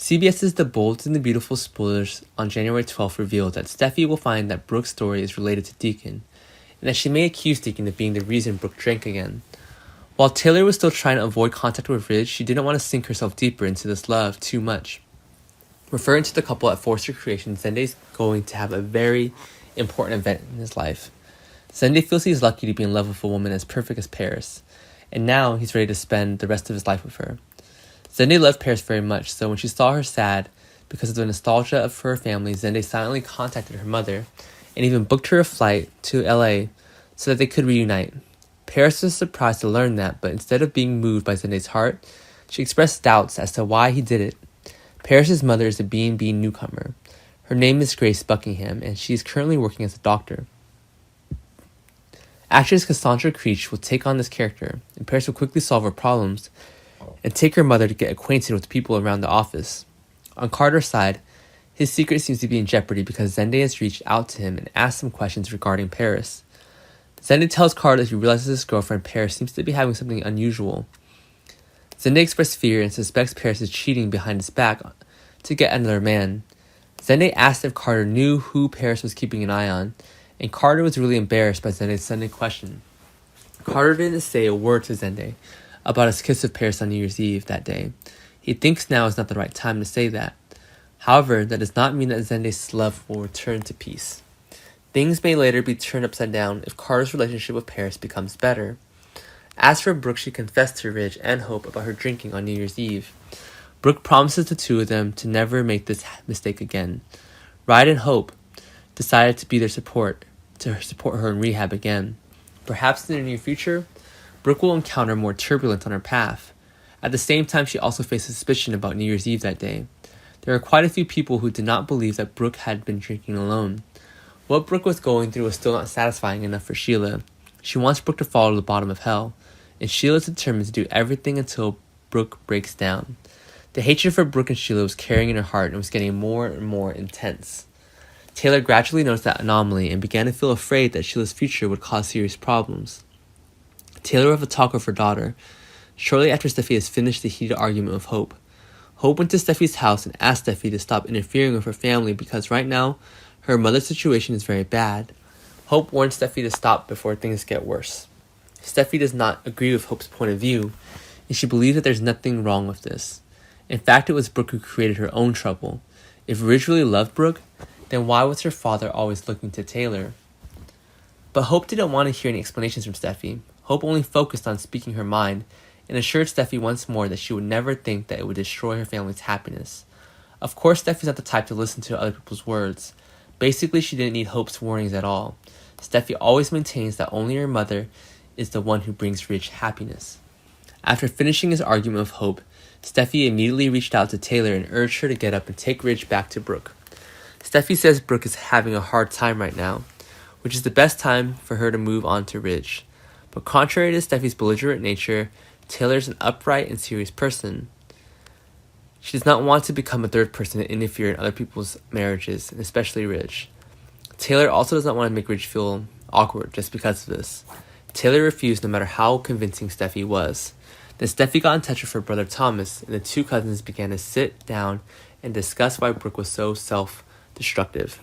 CBS's The Bold and the Beautiful spoilers on January 12th revealed that Steffi will find that Brooke's story is related to Deacon, and that she may accuse Deacon of being the reason Brooke drank again. While Taylor was still trying to avoid contact with Ridge, she didn't want to sink herself deeper into this love too much. Referring to the couple at Forrester Creations, Zende's going to have a very important event in his life. Zende feels he's lucky to be in love with a woman as perfect as Paris, and now he's ready to spend the rest of his life with her. Zende loved Paris very much, so when she saw her sad because of the nostalgia of her family, Zende silently contacted her mother and even booked her a flight to LA so that they could reunite. Paris was surprised to learn that, but instead of being moved by Zende's heart, she expressed doubts as to why he did it. Paris's mother is a B&B newcomer. Her name is Grace Buckingham, and she is currently working as a doctor. Actress Cassandra Creech will take on this character, and Paris will quickly solve her problems and take her mother to get acquainted with the people around the office. On Carter's side, his secret seems to be in jeopardy because Zende has reached out to him and asked him questions regarding Paris. Zende tells Carter that he realizes his girlfriend Paris seems to be having something unusual. Zende expressed fear and suspects Paris is cheating behind his back to get another man. Zende asked if Carter knew who Paris was keeping an eye on, and Carter was really embarrassed by Zende's sudden question. Carter didn't say a word to Zende about his kiss with Paris on New Year's Eve that day. He thinks now is not the right time to say that. However, that does not mean that Zende's love will return to peace. Things may later be turned upside down if Carter's relationship with Paris becomes better. As for Brooke, she confessed to Ridge and Hope about her drinking on New Year's Eve. Brooke promises the two of them to never make this mistake again. Ride and Hope decided to be their support, to support her in rehab again. Perhaps in the near future, Brooke will encounter more turbulence on her path. At the same time, she also faced suspicion about New Year's Eve that day. There are quite a few people who did not believe that Brooke had been drinking alone. What Brooke was going through was still not satisfying enough for Sheila. She wants Brooke to fall to the bottom of hell, and Sheila is determined to do everything until Brooke breaks down. The hatred for Brooke and Sheila was carrying in her heart and was getting more and more intense. Taylor gradually noticed that anomaly and began to feel afraid that Sheila's future would cause serious problems. Taylor would have a talk with her daughter shortly after Steffi has finished the heated argument with Hope. Hope went to Steffi's house and asked Steffi to stop interfering with her family because right now, her mother's situation is very bad. Hope warned Steffi to stop before things get worse. Steffi does not agree with Hope's point of view, and she believes that there's nothing wrong with this. In fact, it was Brooke who created her own trouble. If Ridge really loved Brooke, then why was her father always looking to Taylor? But Hope didn't want to hear any explanations from Steffi. Hope only focused on speaking her mind and assured Steffi once more that she would never think that it would destroy her family's happiness. Of course, Steffi's not the type to listen to other people's words. Basically, she didn't need Hope's warnings at all. Steffi always maintains that only her mother is the one who brings Ridge happiness. After finishing his argument with Hope, Steffi immediately reached out to Taylor and urged her to get up and take Ridge back to Brooke. Steffi says Brooke is having a hard time right now, which is the best time for her to move on to Ridge. But contrary to Steffi's belligerent nature, Taylor's an upright and serious person. She does not want to become a third person to interfere in other people's marriages, and especially Ridge. Taylor also does not want to make Ridge feel awkward just because of this. Taylor refused no matter how convincing Steffi was. Then Steffi got in touch with her brother Thomas, and the two cousins began to sit down and discuss why Brooke was so self-destructive.